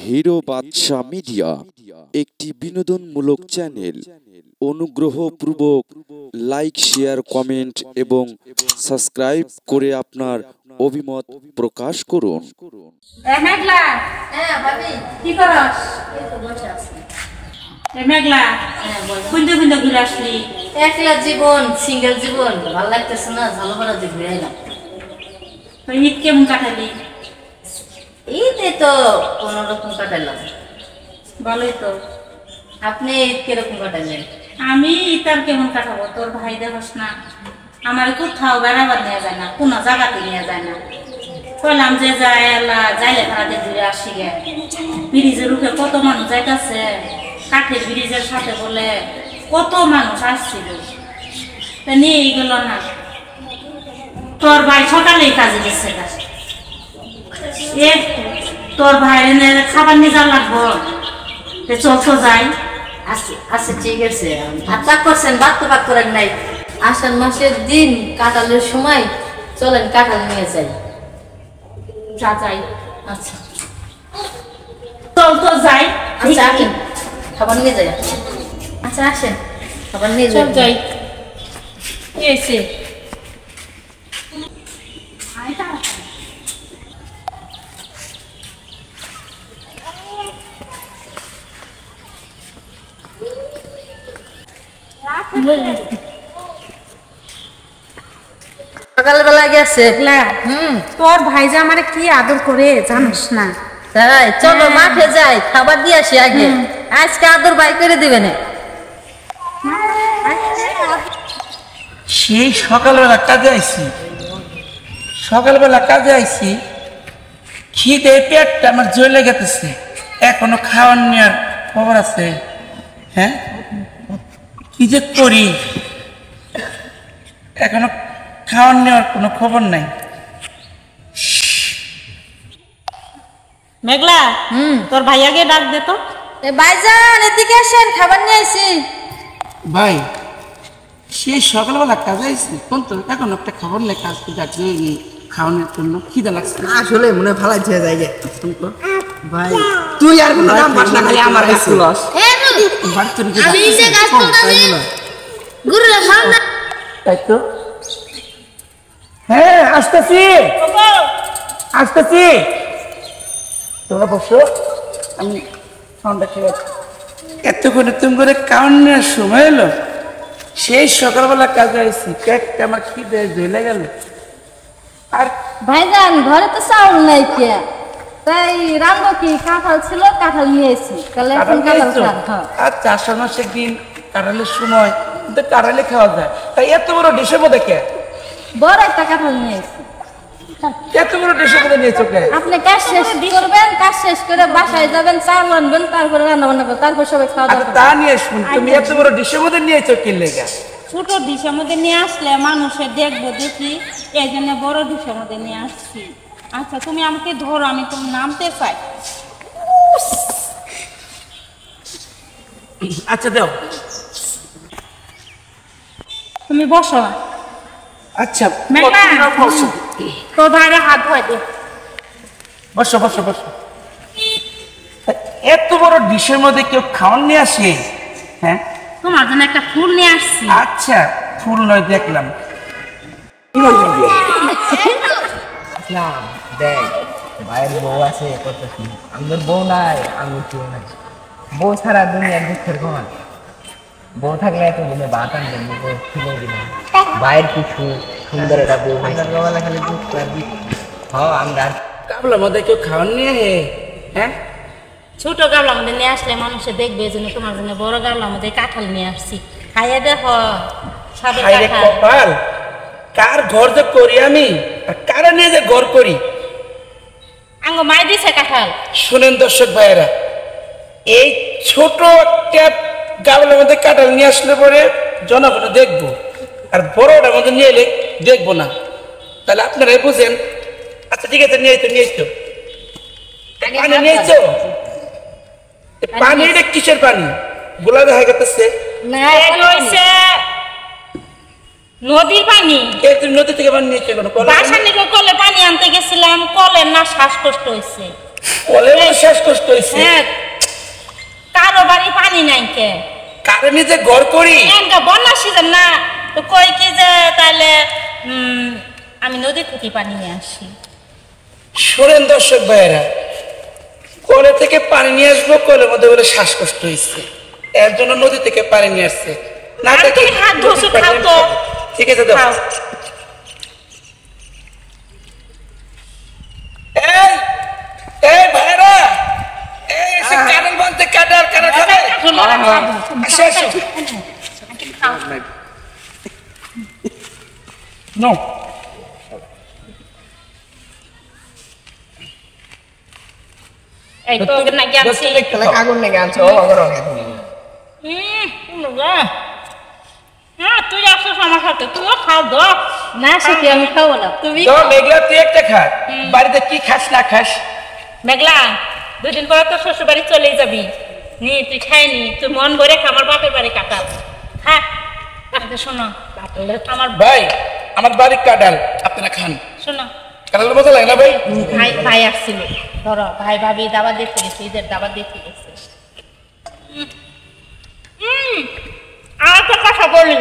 Hero বাদশা media একটি বিনোদনমূলক channel. অনুগ্রহপূর্বক like, share, comment এবং সাবস্ক্রাইব করে আপনার অভিমত প্রকাশ করুন। মেঘলা, হ্যাঁ ভাবি কি করস? এই তো বসে আছি। মেঘলা, হ্যাঁ বল। কুন্দে কুন্দে ঘুরে আসলি? একলা জীবন, সিঙ্গেল জীবন ভালো লাগতেছে না, ঝালভরা দিয়ে ঘুরে এলাম। তো ঈদ কেমন কাটালি? ঈদে তো কোনো রকম কাটালাম। ভালোই তো। আপনি ঈদ কিরকম কাটালেন? আমি ঈদ আর কেমন কাটাবো? তোর ভাই দেখস না, আমার কোথাও বেড়াবার নিয়ে যায় না, কোনো জায়গাতে নিয়ে যায় না। কইলাম যে যাইলে ভাড়াতে ঘুরে আসি গে। ব্রিজের উঠে কত মানুষ যাইতেছে, কাঠের ব্রিজের সাথে বলে কত মানুষ আসছিল, তা নিয়েই গেল না। তোর ভাই সকালেই কাজে গেছে, তোর ভাইয়ের খাবার নিয়ে যা লাগবো, চল তো যাই। আচ্ছা আচ্ছা ঠিক আছে। ভাত পাক করছেন? ভাত তো পাক করেন নাই। আষাঢ় মাসের দিন কাঁঠালের সময় চলেন কাঁঠাল নিয়ে যাই। যা যাই। আচ্ছা চল তো যাই। আচ্ছা আসেন, খাবার নিয়ে যাই। আচ্ছা আসেন, খাবার নিয়ে চল যাই। যাই। এসে সকালবেলা গেছে। তোর ভাই যে আমারে কি আদর করে জানিস না? তাই চলো মাঠে যাই, খাবার দিয়ে আসি আগে। আজকে আদর বাই করে দিবে না। সেই সকালবেলা কাজে আইছি, খিদে পেটটা আমার জ্বলে গেতেছে, এখনো খাওয়ার নেওয়ার খবর আছে? হ্যাঁ, কি যে করি, এখনো খাওয়ার নেওয়ার কোনো খবর নাই। মেঘলা, তোর ভাইয়াকে ডাক দে তো। ভাইজান এদিকে আসেন, খাবার নিয়ে আইছি। ভাই, সেই সকালবেলা কাজে আইছি, কোন তো এখনো একটা খবর নেই। কাজ ডাকছে খাওয়ানোর জন্য, খিদে লাগছে। আসলে মনে ভালাই ছেড়ে যায় গে ভাই তুই আর কোনো কাম পাস না, খালি আমার কাছে তাই তো। হ্যাঁ আসতেছি তোমরা বসো, আমি ফোনটা খেয়ে এতক্ষণে তুমি করে কাউন নেওয়ার সময় এলো। সেই সকালবেলা কাজে আইছি, পেটটা আমার খিদে জ্বলে গেল। আর ভাইজান ঘরে তো চাউল নাই কে, তাই রান্না কি কাঁঠাল ছিল, কাঁঠাল নিয়ে আইছি। তাহলে এখন কাঁঠাল খান। আচ্ছা, আষাঢ় মাসের দিন, কাঁঠালের সময়, কিন্তু কাঁঠালে খাওয়া যায়, তাই এত বড় ডিশের মধ্যে কে? বড় একটা কাঁঠাল নিয়ে আইছি। এত বড় ডিশের মধ্যে নিয়েছো কে? আপনি কাজ শেষ করবেন, কাজ শেষ করে বাসায় যাবেন, চাউল আনবেন, তারপরে রান্না বান্না করবেন, তারপর সবাই খাওয়া দাওয়া তা নিয়ে শুন, তুমি এত বড় ডিশের মধ্যে নিয়েছো কি লেগা? ছোট ডিশের মধ্যে নিয়ে আসলে মানুষের দেখবো দেখি, এই জন্য বড় ডিশের মধ্যে নিয়ে আসছি। আচ্ছা তুমি আমাকে ধরো, আমি তুমি নামতে চাই। আচ্ছা দাও। তুমি বসো। আচ্ছা মেঘলা, বসো তোর ভাইরে হাত ধোয় দে। বসো বসো বসো। এত বড় ডিশের মধ্যে কেউ খাওয়ান নিয়ে আসে? হ্যাঁ, তোমার জন্য একটা ফুল নিয়ে আসছি। আচ্ছা, ফুল নয় দেখলাম। দেখ ভাইয়ের বউ আছে কত কি, আমাদের বউ নাই, আমি কেউ নাই। বউ ছাড়া দুনিয়ার দুঃখের ঘন। বউ থাকলে এত দিনে ভাত আনবেন, খুলে দিলাম ভাইয়ের কিছু সুন্দর একটা বউ খালি দুঃখ আর দুঃখ। হ্যাঁ আমরা কাবলার মধ্যে কেউ খাওয়ান নিয়ে হে? হ্যাঁ, ছোট গাবলার মধ্যে নিয়ে আসলে মানুষে দেখবে, এই জন্য তোমার জন্য বড় গাবলার মধ্যে কাঁঠাল নিয়ে আসছি। খাইয়ে দেখো স্বাদের হায় রে কাঁঠাল। কপাল, কার ঘর যে করি আমি, আর কারা নিয়ে যে ঘর করি। আঙ্গ মাই দিছে কাঁঠাল। শুনেন দর্শক ভাইয়েরা, এই ছোট একটা গাবলার মধ্যে কাঁঠাল নিয়ে আসলে পরে জনগণ দেখবো, আর বড়টার মধ্যে নিয়ে এলে দেখবো না। তাহলে আপনারাই বুঝেন। আচ্ছা ঠিক আছে, নিয়ে তো পানি নিয়েছো? পানি এটা কিসের পানি? গোলা দেখা গেছে নদীর পানি। তুমি নদী থেকে পানি নিয়েছো কেন? বাসা নিয়ে কলে পানি আনতে গেছিলাম, কলের না শ্বাসকষ্ট হয়েছে, বলে শ্বাসকষ্ট হয়েছে। হ্যাঁ, কারো বাড়ি পানি নাই কে? কারে নিজে ঘর করি এনকা বন্যা সিজন না, তো কই কি যে তাহলে আমি নদী থেকে পানি নিয়ে আসি। শোনেন দর্শক ভাইয়েরা, কলে থেকে পানি নিয়ে আসবো, কলের মধ্যে বলে শ্বাসকষ্ট হয়েছে, এর জন্য নদী থেকে পানি নিয়ে আসছে। না আর দেখে তুমি হাত ধুছো, খাও তো। ঠিক আছে দাও। খাও। এই এই ভাইরা, এই এসে কাঁঠাল বানতে, কাঁঠাল কাঁঠাল খাবে? আসো আসো। নাও। এই তো নাকি আনছি। তাহলে আগুন নাকি আনছো ও করো তুই আসছিস আমার সাথে, তুইও খাও দ। না সত্যি আমি খাবো না, তুমি তো মেঘলা তুই একটা খা, বাড়িতে কি খাস না খাস? মেঘলা, 2 দিন পরে তো শ্বশুর বাড়ি চলে যাবি, নি তুই খাই নি, তুই মন ভরে খা, আমার বাপের বাড়ি কাঁঠাল খা। শোনো আমার ভাই, আমার বাড়ির কাঁঠাল আপনারা খান। শোনো, কাঁঠালের মতো লাগে না ভাই? ভাই আসছিল, ধরো ভাই ভাবি দাবার দেখতে গেছে, ঈদের দাবার দেখতে গেছে। আর তো কথা বলি।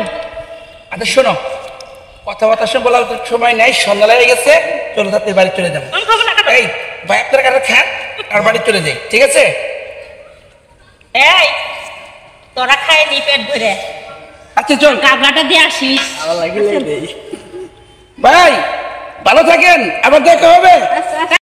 আচ্ছা শোনো, কথাবার্তা সব বলার সময় নাই, সন্ধ্যা লেগে গেছে, চলো তাতে বাড়ি চলে যাবো। আমি খাবো না কাঁঠাল। এই ভাই, আপনারা কাঁঠাল খান আর বাড়ি চলে যাই, ঠিক আছে? এই তোরা খাই নি পেট ভরে, আচ্ছা চল গাবলাটা দিয়ে আসিস। ভাই, ভালো থাকেন, আবার দেখা হবে।